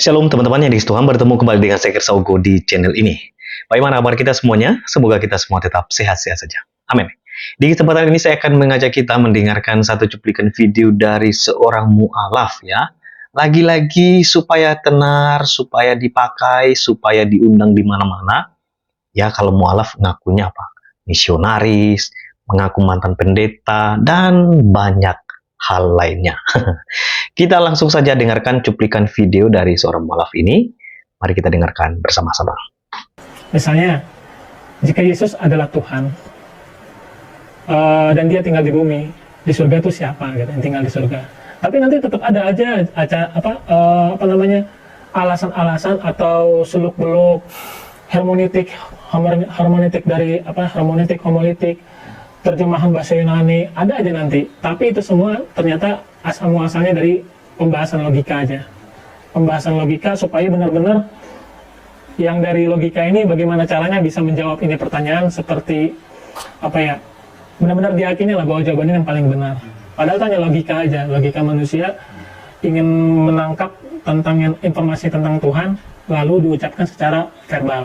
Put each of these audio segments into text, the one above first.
Shalom teman-teman yang dikasihi Tuhan, bertemu kembali dengan saya Kirsa Ugo di channel ini. Bagaimana kabar kita semuanya? Semoga kita semua tetap sehat-sehat saja. Amin. Di kesempatan ini saya akan mengajak kita mendengarkan satu cuplikan video dari seorang mu'alaf ya. Lagi-lagi supaya tenar, supaya dipakai, supaya diundang di mana-mana. Ya, kalau mu'alaf ngakunya apa? Misionaris, mengaku mantan pendeta, dan banyak hal lainnya. Kita langsung saja dengarkan cuplikan video dari seorang mu'alaf ini. Mari kita dengarkan bersama-sama. Misalnya, jika Yesus adalah Tuhan dan dia tinggal di bumi, di surga itu siapa gitu, yang tinggal di surga? Tapi nanti tetap ada aja alasan-alasan atau seluk-beluk hermeneutik dari hermeneutik homiletik, terjemahan bahasa Yunani, ada aja nanti. Tapi itu semua ternyata asal-muasalnya dari pembahasan logika aja. Pembahasan logika supaya benar-benar yang dari logika ini bagaimana caranya bisa menjawab ini pertanyaan seperti benar-benar diyakini lah bahwa jawabannya yang paling benar. Padahal tanya logika aja, logika manusia ingin menangkap tentang informasi tentang Tuhan lalu diucapkan secara verbal.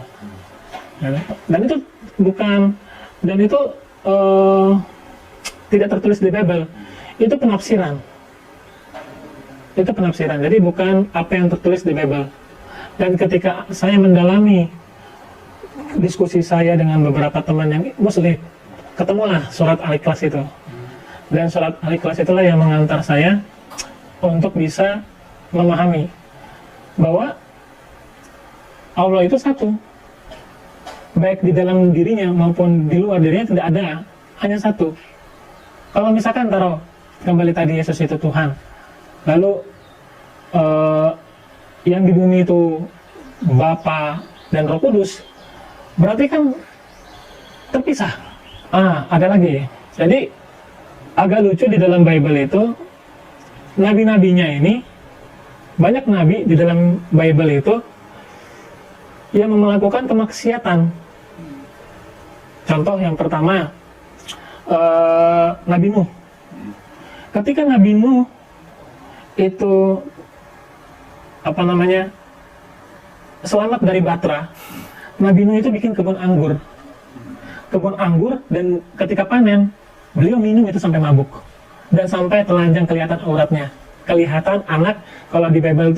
Dan itu tidak tertulis di Bible. Itu penafsiran. Jadi bukan apa yang tertulis di Bible. Dan ketika saya mendalami diskusi saya dengan beberapa teman yang Muslim, ketemulah surat Al-Ikhlas itu. Dan surat Al-Ikhlas itulah yang mengantar saya untuk bisa memahami bahwa Allah itu satu. Baik di dalam dirinya maupun di luar dirinya tidak ada, hanya satu. Kalau misalkan taruh kembali tadi Yesus itu Tuhan, lalu yang di bumi itu Bapa dan Roh Kudus, berarti kan terpisah. Ada lagi. Jadi agak lucu di dalam Bible itu, nabi-nabinya ini, banyak nabi di dalam Bible itu yang melakukan kemaksiatan. Contoh yang pertama, Nabi Nuh. Ketika Nabi Nuh itu selamat dari Batra, Nabi Nuh itu bikin kebun anggur, dan ketika panen beliau minum itu sampai mabuk dan sampai telanjang kelihatan auratnya, kelihatan anak. Kalau di Bible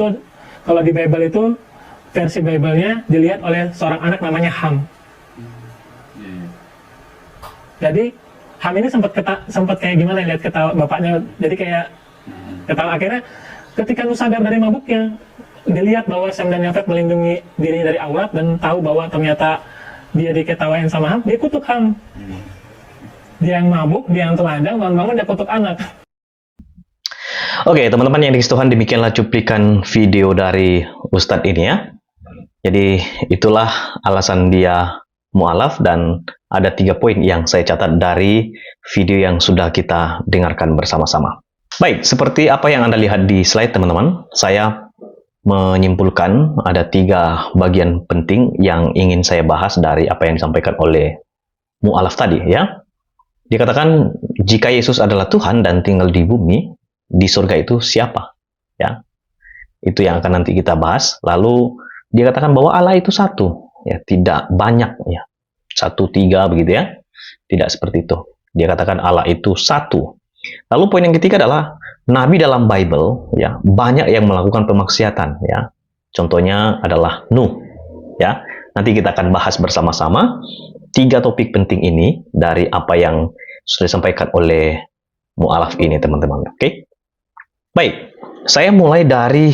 itu versi Bible-nya dilihat oleh seorang anak namanya Ham. Jadi Ham ini sempat kayak gimana lihat ketawa bapaknya, jadi kayak ketawa. Akhirnya ketika Nuh sadar dari mabuknya, dilihat bahwa Sem dan Yafet melindungi dirinya dari aurat dan tahu bahwa ternyata dia diketawain sama Ham, dia kutuk Ham. Dia yang mabuk, dia yang telanjang, bangun-bangun dia kutuk anak. Oke, teman-teman yang dikasihi Tuhan, demikianlah cuplikan video dari Ustadz ini ya. Jadi itulah alasan dia mu'alaf, dan ada 3 poin yang saya catat dari video yang sudah kita dengarkan bersama-sama. Baik, seperti apa yang Anda lihat di slide teman-teman, saya menyimpulkan ada 3 bagian penting yang ingin saya bahas dari apa yang disampaikan oleh mu'alaf tadi ya. Dikatakan jika Yesus adalah Tuhan dan tinggal di bumi, di surga itu siapa? Ya, itu yang akan nanti kita bahas. Lalu dia katakan bahwa Allah itu satu, ya, tidak banyak, ya, 1, 3 begitu ya. Tidak seperti itu. Dia katakan Allah itu satu. Lalu poin yang ketiga adalah nabi dalam Bible, ya, banyak yang melakukan pemaksiatan, ya. Contohnya adalah Nuh, ya. Nanti kita akan bahas bersama-sama 3 topik penting ini dari apa yang sudah disampaikan oleh mu'alaf ini, teman-teman. Oke? Baik, saya mulai dari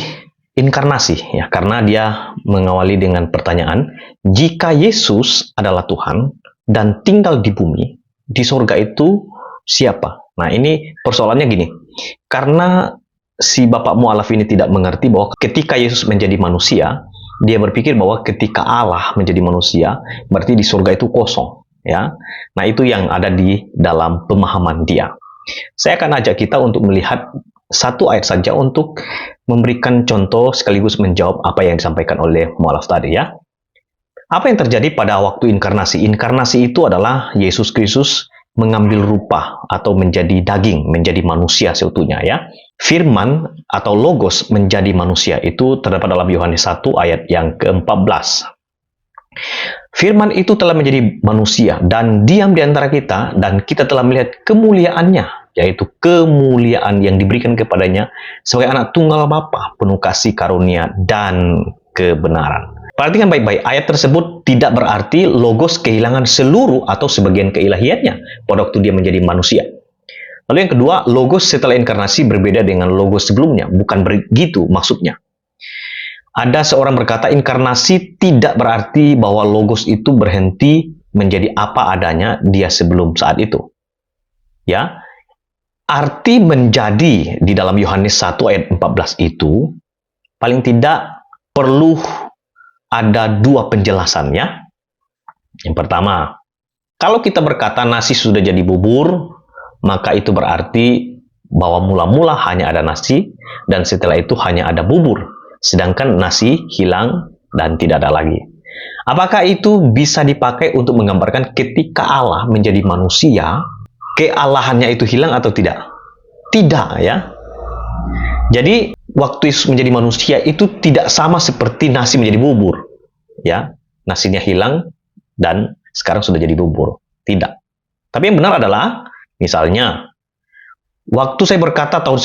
inkarnasi, ya, karena dia mengawali dengan pertanyaan, jika Yesus adalah Tuhan dan tinggal di bumi, di surga itu siapa? Nah, ini persoalannya gini, karena si bapak mu'alaf ini tidak mengerti bahwa ketika Yesus menjadi manusia, dia berpikir bahwa ketika Allah menjadi manusia, berarti di surga itu kosong, ya. Nah, itu yang ada di dalam pemahaman dia. Saya akan ajak kita untuk melihat satu ayat saja untuk memberikan contoh sekaligus menjawab apa yang disampaikan oleh mu'alaf tadi ya. Apa yang terjadi pada waktu inkarnasi? Inkarnasi itu adalah Yesus Kristus mengambil rupa atau menjadi daging, menjadi manusia seutuhnya ya. Firman atau logos menjadi manusia itu terdapat dalam Yohanes 1 ayat yang ke-14. Firman itu telah menjadi manusia dan diam di antara kita, dan kita telah melihat kemuliaannya, yaitu kemuliaan yang diberikan kepadanya sebagai anak tunggal Bapa, penuh kasih karunia dan kebenaran. Perhatikan baik-baik, ayat tersebut tidak berarti logos kehilangan seluruh atau sebagian keilahiannya pada waktu dia menjadi manusia. Lalu yang kedua, logos setelah inkarnasi berbeda dengan logos sebelumnya. Bukan begitu maksudnya. Ada seorang berkata, inkarnasi tidak berarti bahwa logos itu berhenti menjadi apa adanya dia sebelum saat itu. Ya, arti menjadi di dalam Yohanes 1 ayat 14 itu paling tidak perlu ada dua penjelasannya. Yang pertama, kalau kita berkata nasi sudah jadi bubur, maka itu berarti bahwa mula-mula hanya ada nasi dan setelah itu hanya ada bubur, sedangkan nasi hilang dan tidak ada lagi. Apakah itu bisa dipakai untuk menggambarkan ketika Allah menjadi manusia, kealahannya itu hilang atau tidak? Tidak ya. Jadi waktu Yesus menjadi manusia itu tidak sama seperti nasi menjadi bubur. Ya, nasinya hilang dan sekarang sudah jadi bubur. Tidak. Tapi yang benar adalah, misalnya, waktu saya berkata tahun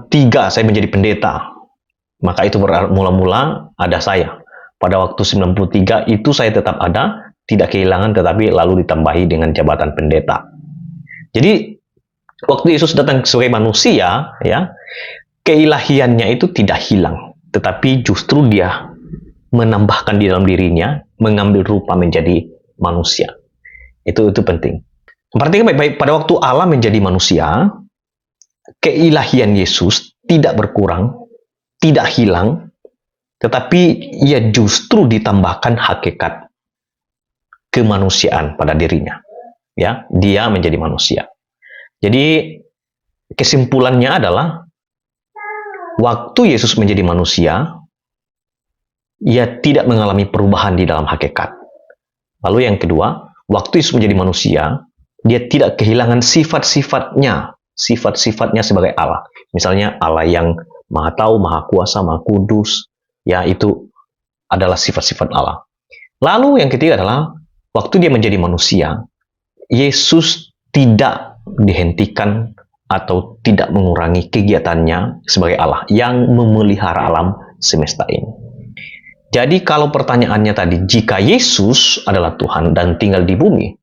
93 saya menjadi pendeta, maka itu mula-mula ada saya. Pada waktu 93 itu saya tetap ada, tidak kehilangan, tetapi lalu ditambahi dengan jabatan pendeta. Jadi, waktu Yesus datang sebagai manusia, ya, keilahiannya itu tidak hilang, tetapi justru dia menambahkan di dalam dirinya, mengambil rupa menjadi manusia. Itu penting. Perhatikan baik-baik, pada waktu Allah menjadi manusia, keilahian Yesus tidak berkurang, tidak hilang, tetapi ia justru ditambahkan hakikat kemanusiaan pada dirinya. Ya, dia menjadi manusia. Jadi kesimpulannya adalah, waktu Yesus menjadi manusia, ia tidak mengalami perubahan di dalam hakikat. Lalu yang kedua, waktu Yesus menjadi manusia, dia tidak kehilangan sifat-sifatnya sebagai Allah. Misalnya Allah yang Maha Tahu, Maha Kuasa, Maha Kudus, ya, itu adalah sifat-sifat Allah. Lalu yang ketiga adalah, waktu dia menjadi manusia, Yesus tidak dihentikan atau tidak mengurangi kegiatannya sebagai Allah yang memelihara alam semesta ini. Jadi kalau pertanyaannya tadi, jika Yesus adalah Tuhan dan tinggal di bumi,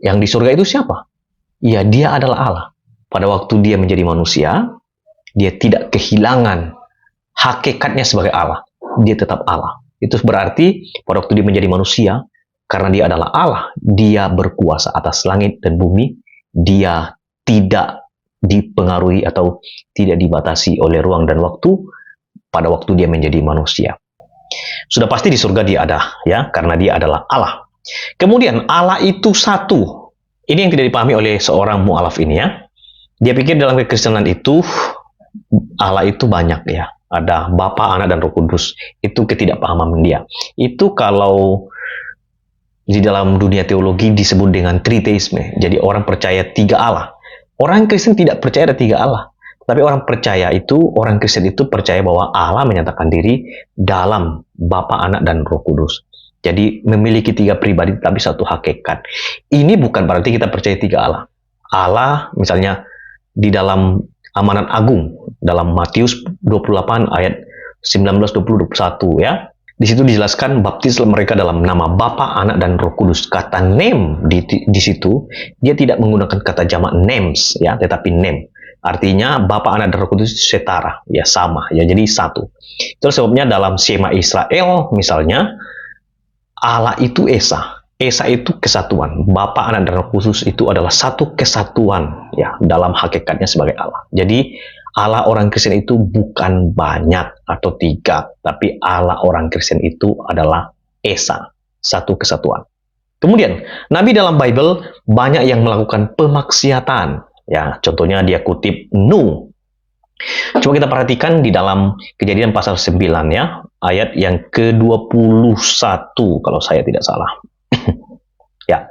yang di surga itu siapa? Ya, dia adalah Allah. Pada waktu dia menjadi manusia, dia tidak kehilangan hakikatnya sebagai Allah. Dia tetap Allah. Itu berarti pada waktu dia menjadi manusia, karena dia adalah Allah, dia berkuasa atas langit dan bumi, dia tidak dipengaruhi atau tidak dibatasi oleh ruang dan waktu pada waktu dia menjadi manusia. Sudah pasti di surga dia ada, ya, karena dia adalah Allah. Kemudian Allah itu satu. Ini yang tidak dipahami oleh seorang mu'alaf ini, ya. Dia pikir dalam kekristenan itu Allah itu banyak, ya. Ada Bapa, Anak, dan Roh Kudus. Itu ketidakpahaman dia. Itu kalau di dalam dunia teologi disebut dengan triteisme. Jadi orang percaya tiga Allah. Orang Kristen tidak percaya ada tiga Allah. Tapi orang Kristen itu percaya bahwa Allah menyatakan diri dalam Bapa, Anak, dan Roh Kudus. Jadi memiliki tiga pribadi tapi satu hakikat. Ini bukan berarti kita percaya tiga Allah. Allah misalnya di dalam amanat agung, dalam Matius 28 ayat 19-20-21 ya. Di situ dijelaskan baptislah mereka dalam nama Bapa, Anak, dan Roh Kudus. Kata name di situ dia tidak menggunakan kata jamak names ya, tetapi name. Artinya Bapa, Anak, dan Roh Kudus setara, ya sama, ya jadi satu. Itu sebabnya dalam Shema Israel misalnya Allah itu Esa. Esa itu kesatuan. Bapa, Anak, dan Roh Kudus itu adalah satu kesatuan ya dalam hakikatnya sebagai Allah. Jadi Allah orang Kristen itu bukan banyak atau tiga, tapi Allah orang Kristen itu adalah Esa, satu kesatuan. Kemudian Nabi dalam Bible banyak yang melakukan pemaksiatan. Ya, contohnya dia kutip Nuh. Coba kita perhatikan di dalam Kejadian pasal 9 ya, ayat yang ke-21 kalau saya tidak salah. Ya.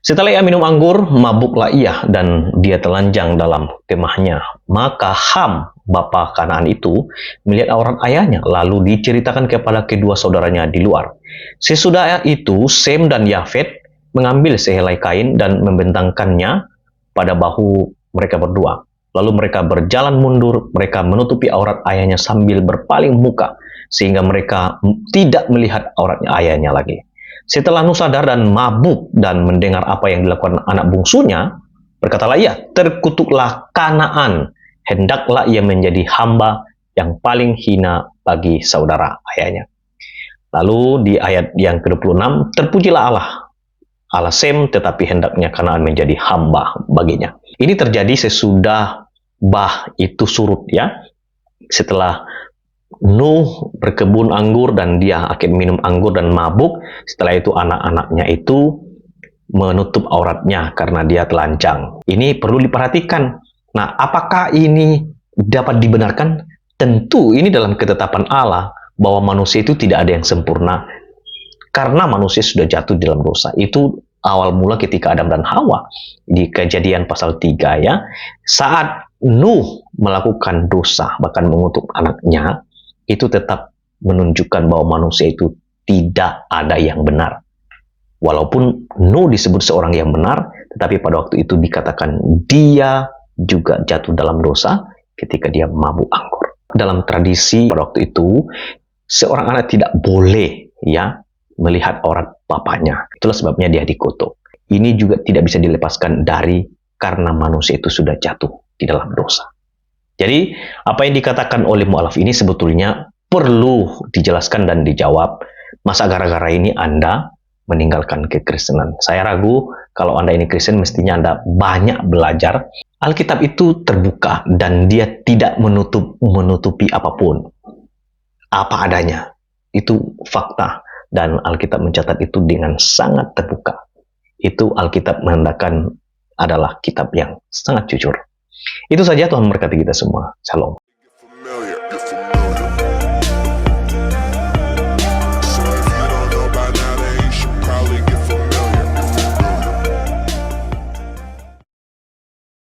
Setelah ia minum anggur, mabuklah ia dan dia telanjang dalam kemahnya. Maka Ham, bapa Kanaan itu, melihat aurat ayahnya, lalu diceritakan kepada kedua saudaranya di luar. Sesudah itu, Sem dan Yafet mengambil sehelai kain dan membentangkannya pada bahu mereka berdua. Lalu mereka berjalan mundur, mereka menutupi aurat ayahnya sambil berpaling muka, sehingga mereka tidak melihat auratnya ayahnya lagi. Setelah Nuh sadar dan mabuk dan mendengar apa yang dilakukan anak bungsunya, berkatalah ia, terkutuklah Kanaan, hendaklah ia menjadi hamba yang paling hina bagi saudara ayahnya. Lalu di ayat yang ke-26, terpujilah Allah Sem, tetapi hendaknya Kanaan menjadi hamba baginya. Ini terjadi sesudah bah itu surut ya. Setelah Nuh berkebun anggur dan dia akhir minum anggur dan mabuk. Setelah itu anak-anaknya itu menutup auratnya karena dia telanjang. Ini perlu diperhatikan. Nah, apakah ini dapat dibenarkan? Tentu ini dalam ketetapan Allah bahwa manusia itu tidak ada yang sempurna. Karena manusia sudah jatuh dalam dosa. Itu awal mula ketika Adam dan Hawa di Kejadian pasal 3 ya. Saat Nuh melakukan dosa bahkan mengutuk anaknya, itu tetap menunjukkan bahwa manusia itu tidak ada yang benar. Walaupun Nuh disebut seorang yang benar, tetapi pada waktu itu dikatakan dia juga jatuh dalam dosa ketika dia mabuk anggur. Dalam tradisi pada waktu itu, seorang anak tidak boleh ya melihat aurat bapaknya. Itulah sebabnya dia dikutuk. Ini juga tidak bisa dilepaskan dari karena manusia itu sudah jatuh di dalam dosa. Jadi, apa yang dikatakan oleh mu'alaf ini sebetulnya perlu dijelaskan dan dijawab. Masa gara-gara ini Anda meninggalkan kekristenan? Saya ragu kalau Anda ini Kristen, mestinya Anda banyak belajar. Alkitab itu terbuka dan dia tidak menutupi apapun. Apa adanya. Itu fakta. Dan Alkitab mencatat itu dengan sangat terbuka. Itu Alkitab menandakan adalah kitab yang sangat jujur. Itu saja, Tuhan memberkati kita semua. Shalom.